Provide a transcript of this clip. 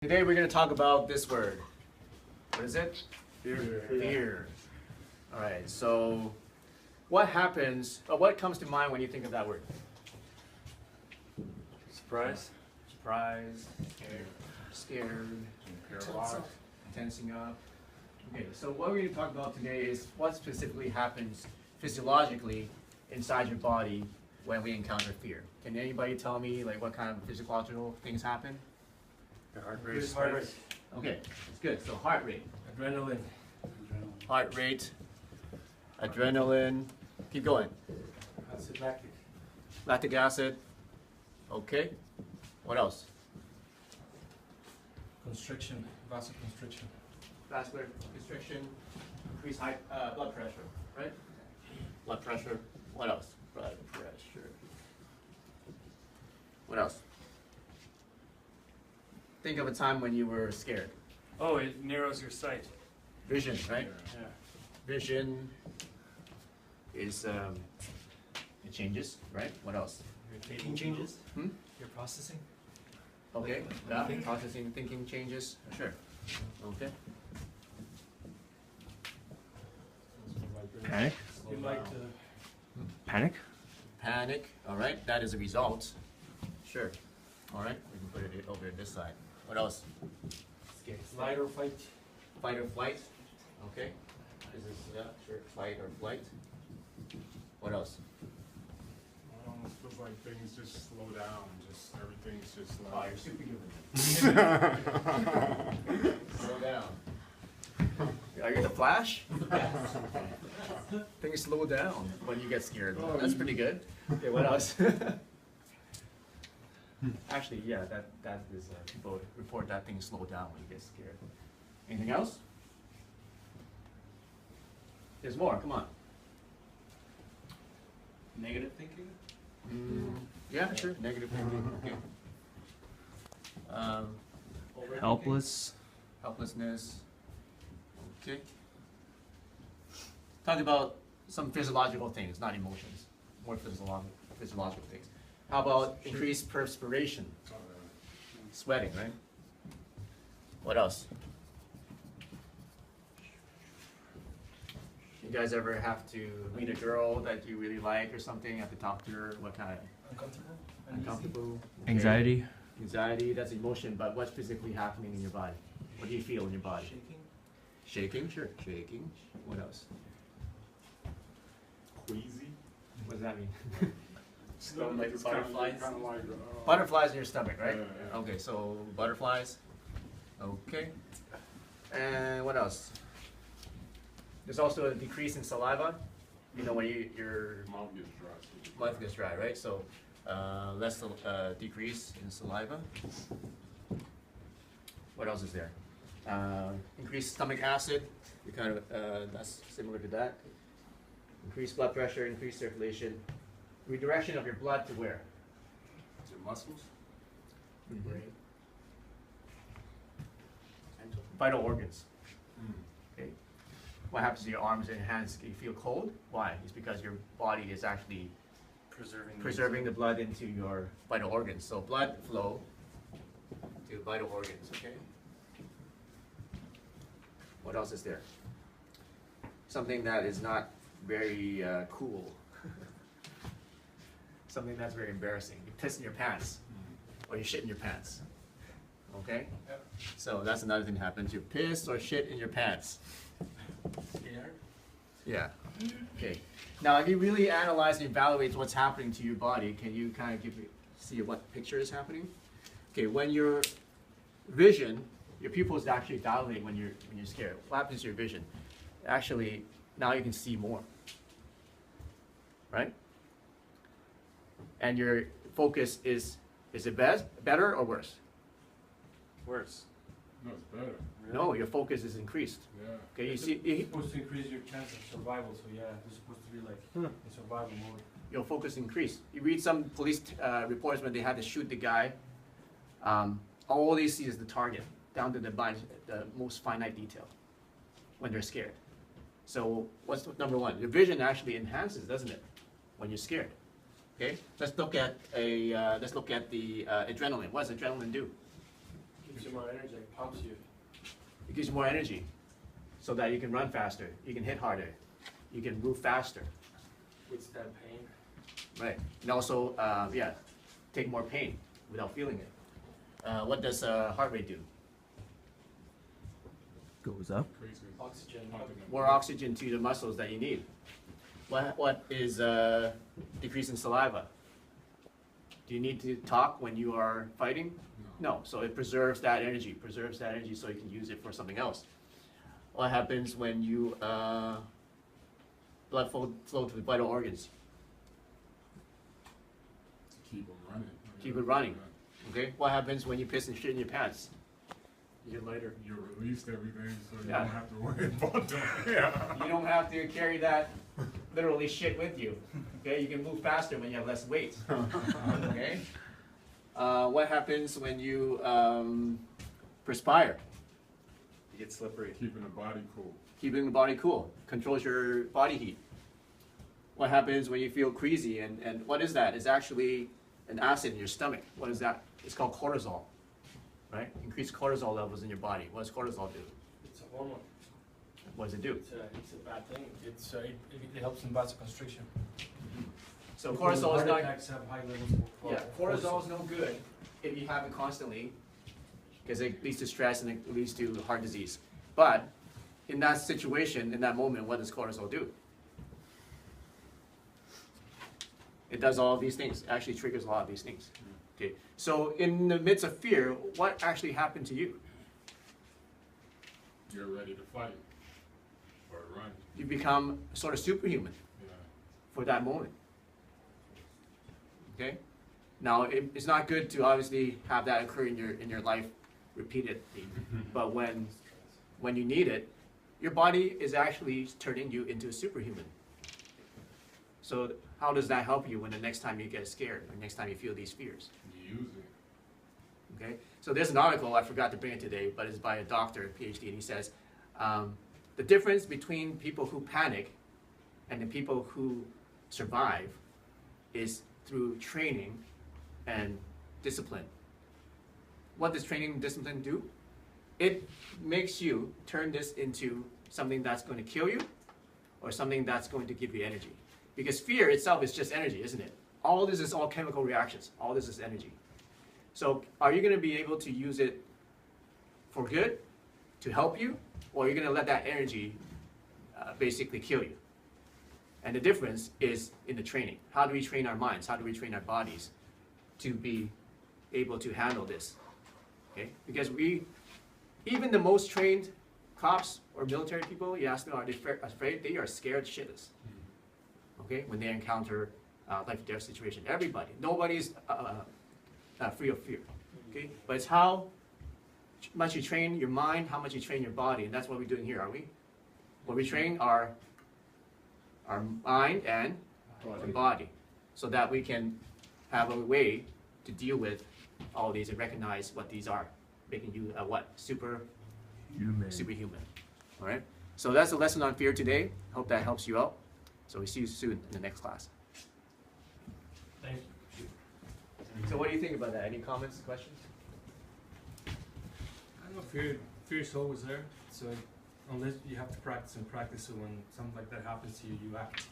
Today we're going to talk about this word. What is it? Fear. Fear. All right. So, what happens? What comes to mind when you think of that word? Surprise. Surprise. Scared. Tensing up. Okay. So what we're going to talk about today is what specifically happens physiologically inside your body when we encounter fear. Can anybody tell me like what kind of physiological things happen? Your heart Increase rate. heart rate. Okay, that's good. So heart rate. Adrenaline. Heart rate, adrenaline, keep going. Acid lactic. Lactic acid, okay. What else? Constriction. Vasoconstriction. Vascular constriction, increased high blood pressure, right? Blood pressure, what else? Blood pressure. What else? Think of a time when you were scared. Oh, it narrows your sight. Vision, right? Yeah. Vision is, it changes, right? What else? Your thinking changes. Hmm? Your processing. Okay, yeah, processing, thinking changes, sure. Okay. Panic? You like to. Panic? Panic, all right, that is a result. Sure. All right, we can put it over this side. What else? Flight or fight. Fight or flight, okay. Is this, yeah, sure, fight or flight. What else? It almost feels like things just slow down, just everything's just Oh, like. you're superhuman. Slow down. Are you the Flash? Things slow down when you get scared. That's pretty good. Okay, what else? Actually, yeah, that is, people report that things slow down when you get scared. Anything else? There's more, come on. Negative thinking. Yeah, sure, negative thinking, okay. Overthinking. Helpless. Helplessness, okay. Talk about some physiological things, not emotions, more physiological things. How about increased perspiration, sweating, right? What else? You guys ever have to meet a girl that you really like or something, have to talk to her, what kind of? Uncomfortable. Uncomfortable? Okay. Anxiety. Anxiety, that's emotion, but what's physically happening in your body? What do you feel in your body? Shaking. Shaking, sure, shaking. What else? Queasy. What does that mean? Like Like butterflies? Kind of like, Butterflies in your stomach, right? Yeah, yeah. Okay, so butterflies. Okay. And what else? There's also a decrease in saliva. You know, when your Mouth gets dry. So mouth gets dry, right? So less decrease in saliva. What else is there? Increased stomach acid. We kind of that's similar to that. Increased blood pressure, increased circulation. Redirection of your blood to where? to your muscles. Brain. Vital organs. Okay. What happens to your arms and hands? You feel cold? Why? It's because your body is actually preserving the blood into your vital organs. So blood flow to vital organs, okay? What else is there? Something that is not very cool. Something that's very embarrassing. You piss in your pants, or you shit in your pants. Okay? Yep. So that's another thing that happens. You piss or shit in your pants. Scared. Yeah. Okay. Now, if you really analyze and evaluate what's happening to your body, can you kind of see what picture is happening? Okay, when your vision, your pupils actually dilate when you're scared. What happens to your vision? Actually, now you can see more, right? And your focus is it better or worse? Worse. No, it's better. No, your focus is increased. Yeah. Okay, you It's see, supposed to increase your chance of survival. So yeah, you're supposed to be like in survival mode. your focus increased. You read some police reports when they had to shoot the guy. All they see is the target, down to the most finite detail, when they're scared. So what's number one? Your vision actually enhances, doesn't it, when you're scared? Okay, let's look at the adrenaline. What does adrenaline do? Gives you more energy, like pumps you. It gives you more energy so that you can run faster, you can hit harder, you can move faster, Withstand pain. right? And also, yeah, take more pain without feeling it. What does heart rate do? Goes up. Crazy. Oxygen. More oxygen to the muscles that you need. What is decrease in saliva? Do you need to talk when you are fighting? No, so it preserves that energy so you can use it for something else. What happens when you blood flow to the vital organs? Keep them running. Keep it running. Okay, what happens when you piss and shit in your pants? You get lighter. You released everything, so you Yeah. don't have to worry about doing it. Yeah. You don't have to carry that literally shit with you. Okay, you can move faster when you have less weight. Okay. What happens when you perspire? You get slippery. Keeping the body cool. Keeping the body cool controls your body heat. What happens when you feel queasy? And what is that? It's actually an acid in your stomach. What is that? It's called cortisol, right? Increased cortisol levels in your body. What does cortisol do? It's a hormone. What does it do? It's a bad thing. It helps in vasoconstriction. So People with cortisol is heart not. attacks have high levels of Yeah, cortisol is no good if you have it constantly, because it leads to stress and it leads to heart disease. But in that situation, in that moment, what does cortisol do? It does all of these things. It actually triggers a lot of these things. Okay. So in the midst of fear, what actually happened to you? You're ready to fight or run. You become sort of superhuman Yeah. for that moment. Okay. Now it's not good to obviously have that occur in your life repeatedly, but when you need it, your body is actually turning you into a superhuman. So how does that help you when the next time you get scared, or next time you feel these fears? You use it. Okay. So there's an article, I forgot to bring it today, but it's by a doctor, a PhD, and he says the difference between people who panic and the people who survive is through training and discipline. What does training and discipline do? It makes you turn this into something that's going to kill you or something that's going to give you energy. Because fear itself is just energy, isn't it? All this is all chemical reactions. All this is energy. So are you going to be able to use it for good, to help you, or are you going to let that energy basically kill you? And the difference is in the training. How do we train our minds? How do we train our bodies to be able to handle this? Okay? Because even the most trained cops or military people, you ask them, are they afraid? They are scared shitless. Okay? When they encounter life or death situation. Everybody. Nobody's free of fear. Okay? But it's how much you train your mind, how much you train your body, and that's what we're doing here, are we? What we train our mind and the body, so that we can have a way to deal with all these and recognize what these are, making you a what? Superhuman. All right? So that's the lesson on fear today. Hope that helps you out. So we see you soon in the next class. Thank you. So what do you think about that? Any comments, questions? I don't know, fear is always there. So unless you have to practice and practice, so when something like that happens to you, you act.